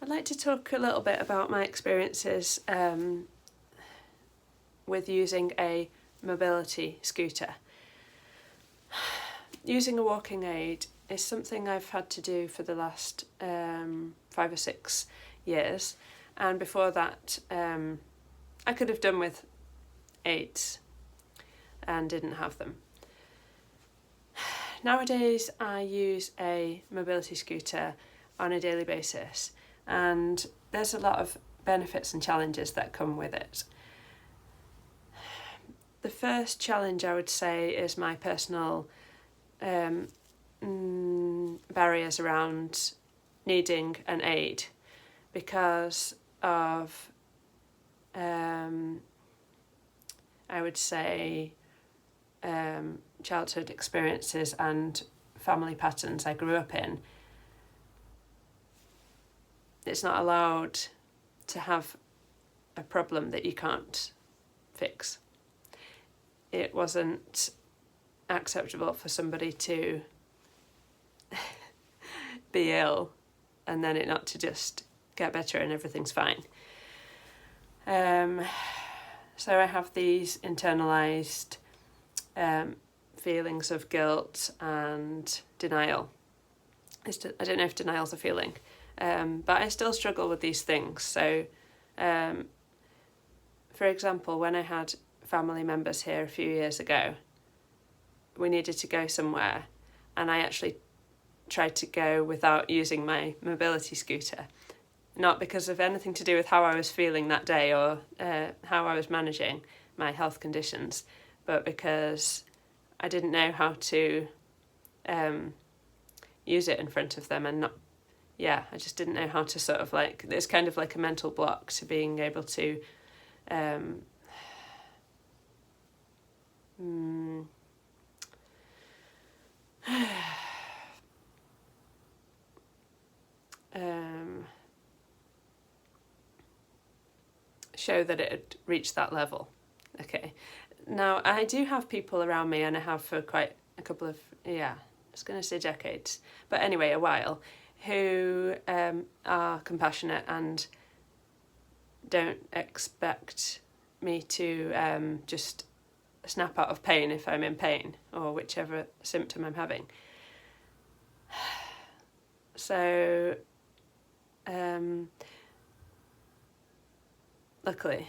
I'd like to talk a little bit about my experiences with using a mobility scooter. Using a walking aid is something I've had to do for the last 5 or 6 years, and before that I could have done with aids and didn't have them. Nowadays I use a mobility scooter on a daily basis, and there's a lot of benefits and challenges that come with it. The first challenge I would say is my personal barriers around needing an aid because of I would say childhood experiences and family patterns I grew up in. It's not allowed to have a problem that you can't fix. It wasn't acceptable for somebody to be ill and then it not to just get better and everything's fine. So I have these internalised feelings of guilt and denial. I don't know if denial's a feeling, but I still struggle with these things. So, for example, when I had family members here a few years ago, we needed to go somewhere, and I actually tried to go without using my mobility scooter. Not because of anything to do with how I was feeling that day or how I was managing my health conditions, but because I didn't know how to use it in front of them and not, I just didn't know how to sort of like, it's kind of like a mental block to being able to show that it had reached that level. Okay. Now, I do have people around me, and I have for quite a couple of, I was going to say decades, but anyway, a while, who are compassionate and don't expect me to just snap out of pain if I'm in pain or whichever symptom I'm having. So, luckily,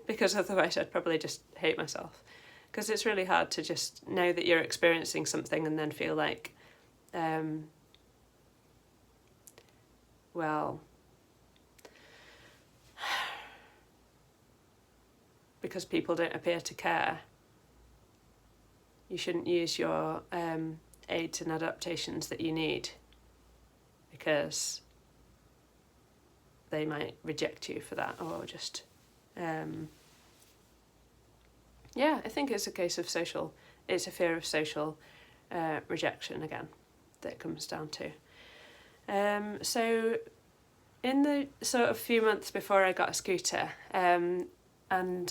because otherwise I'd probably just hate myself. Because it's really hard to just know that you're experiencing something and then feel like, because people don't appear to care, you shouldn't use your aids and adaptations that you need, because they might reject you for that, or just I think it's a case of it's a fear of social rejection again that it comes down to. So in the sort of few months before I got a scooter, and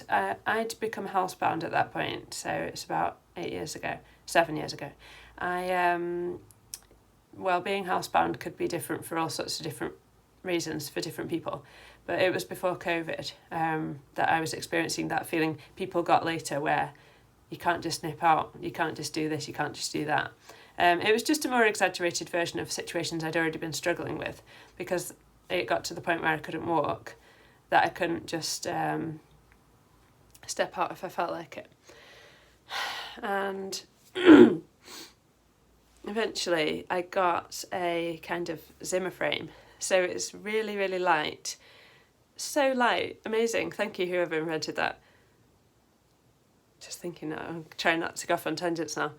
I'd become housebound at that point, so it's about 7 years ago. Being housebound could be different for all sorts of different reasons for different people, but it was before COVID that I was experiencing that feeling people got later, where you can't just nip out, you can't just do this, you can't just do that. It was just a more exaggerated version of situations I'd already been struggling with, because it got to the point where I couldn't walk, that I couldn't just step out if I felt like it. And eventually I got a kind of Zimmer frame. So it's really, really light. So light. Amazing. Thank you, whoever invented that. Just thinking now, I'm trying not to go off on tangents now.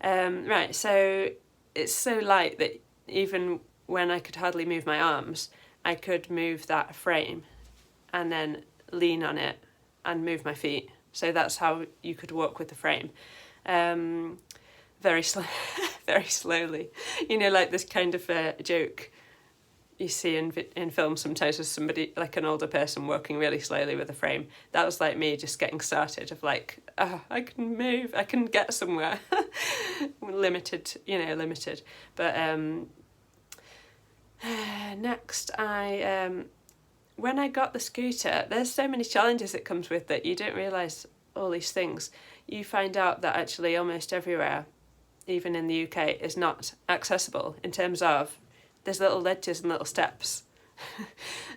Right, so it's so light that even when I could hardly move my arms, I could move that frame and then lean on it and move my feet. So that's how you could walk with the frame. Very slowly. Like this kind of joke you see in films sometimes with somebody, like an older person, walking really slowly with a frame. That was like me just getting started, of like, I can move, I can get somewhere. limited. But Next, when I got the scooter, there's so many challenges it comes with that you don't realise all these things. You find out that actually almost everywhere, even in the UK, is not accessible in terms of there's little ledges and little steps.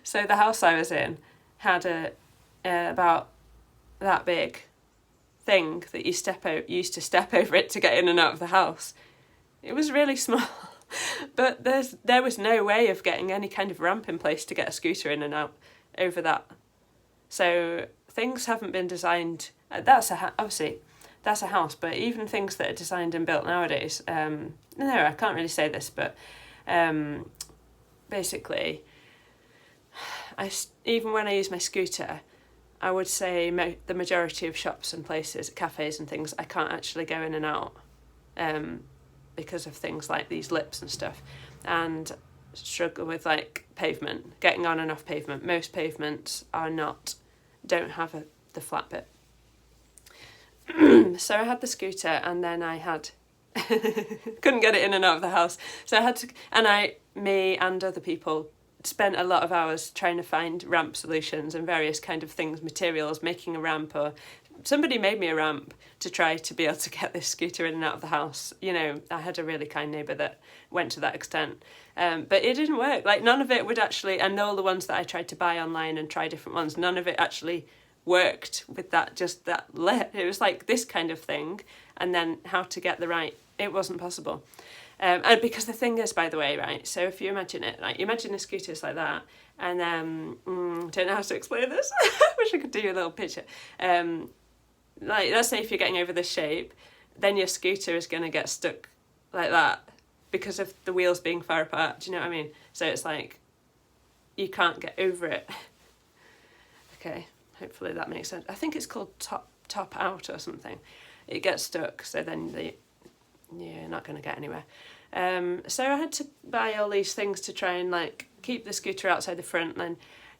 So the house I was in had about that big thing that you used to step over it to get in and out of the house. It was really small. But there was no way of getting any kind of ramp in place to get a scooter in and out over that. So things haven't been designed. Obviously that's a house, but even things that are designed and built nowadays. No, I can't really say this, but basically, even when I use my scooter, I would say the majority of shops and places, cafes and things, I can't actually go in and out. Because of things like these lips and stuff, and struggle with like pavement, getting on and off pavement. Most pavements don't have the flat bit. So I had the scooter, and then I couldn't get it in and out of the house. So I had to, and me and other people spent a lot of hours trying to find ramp solutions and various kind of things, materials, making a ramp, or somebody made me a ramp to try to be able to get this scooter in and out of the house. You know, I had a really kind neighbour that went to that extent. But it didn't work. Like, none of it would actually, and all the ones that I tried to buy online and try different ones, none of it actually worked with that lip. It was like this kind of thing, and then how to get it wasn't possible. And because the thing is, by the way, right, so if you imagine it, like, imagine a scooter's like that, and then, don't know how to explain this. I wish I could do a little picture. Like, let's say if you're getting over this shape, then your scooter is going to get stuck like that because of the wheels being far apart. Do you know what I mean? So it's like, you can't get over it. Okay, hopefully that makes sense. I think it's called top out or something. It gets stuck, so then you're not going to get anywhere. So I had to buy all these things to try and like keep the scooter outside the front and then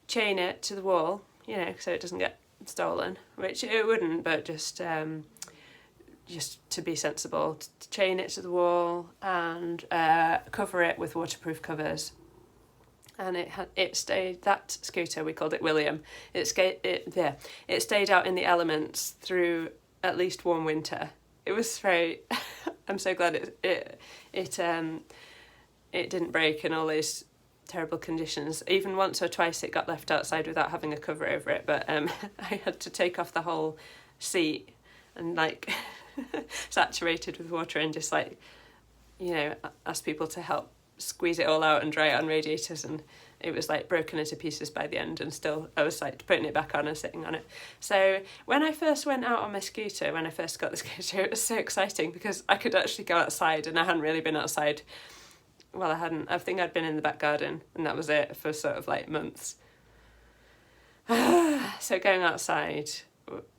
chain it to the wall, you know, so it doesn't get stolen, which it wouldn't, but just to be sensible, to chain it to the wall and cover it with waterproof covers. And it stayed, that scooter, we called it William, it stayed out in the elements through at least one winter. It was very, I'm so glad it didn't break in all these terrible conditions. Even once or twice it got left outside without having a cover over it, but I had to take off the whole seat and like saturated with water and just like, you know, ask people to help squeeze it all out and dry it on radiators, and it was like broken into pieces by the end, and still I was like putting it back on and sitting on it. So when I first went out on my scooter, when I first got the scooter, it was so exciting because I could actually go outside, and I hadn't really been outside. Well, I think I'd been in the back garden, and that was it for sort of like months. So going outside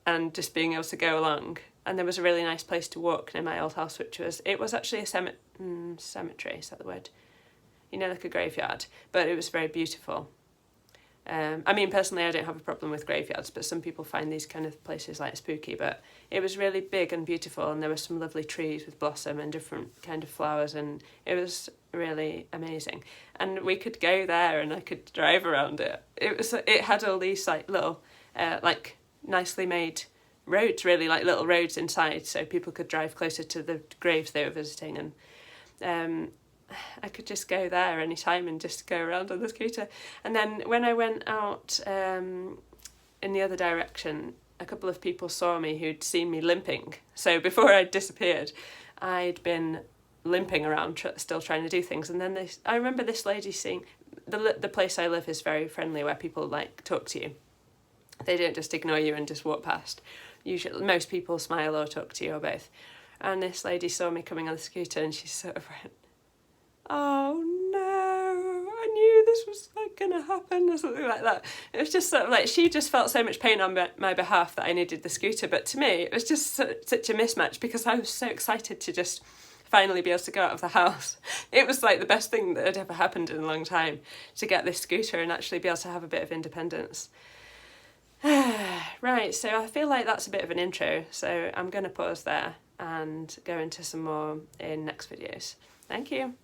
and just being able to go along, and there was a really nice place to walk near my old house, it was actually a cemetery, is that the word? You know, like a graveyard, but it was very beautiful. I mean, personally, I don't have a problem with graveyards, but some people find these kind of places like spooky, but it was really big and beautiful, and there were some lovely trees with blossom and different kind of flowers, and it was really amazing. And we could go there and I could drive around it. It had all these like little, like nicely made roads, really, like little roads inside, so people could drive closer to the graves they were visiting, and I could just go there anytime and just go around on the scooter. And then when I went out in the other direction, a couple of people saw me who'd seen me limping. So before I disappeared, I'd been limping around, still trying to do things. And then I remember this lady seeing, the place I live is very friendly, where people like talk to you. They don't just ignore you and just walk past. Usually, most people smile or talk to you or both. And this lady saw me coming on the scooter, and she sort of went, "Oh no, I knew this was like going to happen," or something like that. It was just sort of like, she just felt so much pain on my behalf that I needed the scooter, but to me it was just such a mismatch, because I was so excited to just finally be able to go out of the house. It was like the best thing that had ever happened in a long time, to get this scooter and actually be able to have a bit of independence. Right, so I feel like that's a bit of an intro, so I'm going to pause there and go into some more in next videos. Thank you.